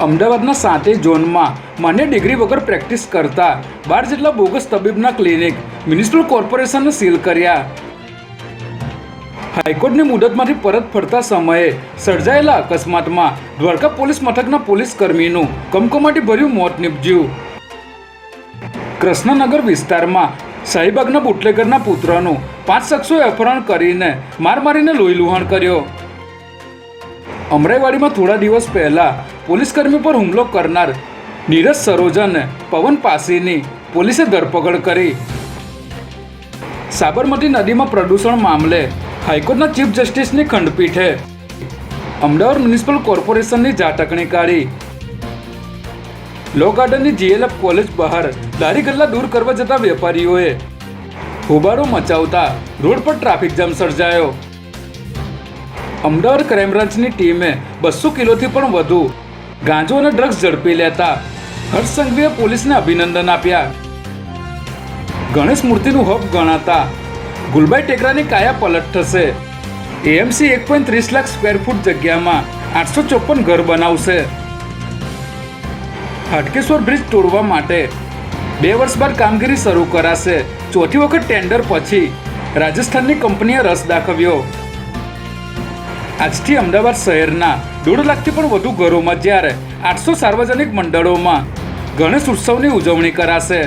અમદાવાદના 7 ઝોનમાં માન્ય ડિગ્રી વગર પ્રેક્ટિસ કરતા 12 જેટલા બોગસ તબીબના ક્લિનિક મ્યુનિસિપલ કોર્પોરેશને સીલ કર્યા. હાઈકોર્ટની મુદતમાંથી પરત ફરતા સમયે સર્જાયેલા અકસ્માતમાં દ્વારકા પોલીસ મથકના પોલીસ કર્મીનું કમકમાટી ભર્યું મોત નીપજ્યું. કૃષ્ણનગર વિસ્તારમાં શાહીબાગના બુટલેગરના પુત્રનું 5 શખ્સોએ અપહરણ કરીને માર મારીને લોહીલુહાણ કર્યો. અમરાઈવાડીમાં થોડા દિવસ પહેલા પોલીસકર્મી પર હુમલો કરનાર નીરજ સરોજન પવન પાસીની પોલીસે ધરપકડ કરી. સાબરમતી નદીમાં પ્રદૂષણ મામલે હાઈકોર્ટના ચીફ જસ્ટિસની ખંડપીઠે અમદાવાદ મ્યુનિસિપલ કોર્પોરેશનની ઝાટકણી કાઢી. લો ગાર્ડનની GLF કોલેજ બહાર લારી ગલ્લા દૂર કરવા જતા વેપારીઓએ હોબાળો મચાવતા રોડ પર ટ્રાફિક જામ સર્જાયો. અમદાવાદ ક્રાઇમ બ્રાન્ચની ટીમે 200 કિલોથી પણ વધુ ગાંજો અને ડ્રગ્સ ઝડપી લેતા હર્ષ સંઘવીએ પોલીસને અભિનંદન આપ્યા. ગણેશ મૂર્તિનું હબ ગણાતા ગુલબાઈ ટેકરાની કાયા પલટ થશે. AMC 1.30 લાખ સ્ક્વેર ફૂટ જગ્યામાં 854 ઘર બનાવશે. હાટકેશ્વર બ્રિજ તોડવા માટે 2 વર્ષ બાદ કામગીરી શરૂ કરાશે. ચોથી વખત ટેન્ડર પછી રાજસ્થાનની કંપનીએ રસ દાખવ્યો. આજથી અમદાવાદ શહેરના 1.5 લાખથી પણ વધુ ઘરોમાં જ્યારે 800 સાર્વજનિક મંડળોમાં ગણેશ ઉત્સવની ઉજવણી કરાશે.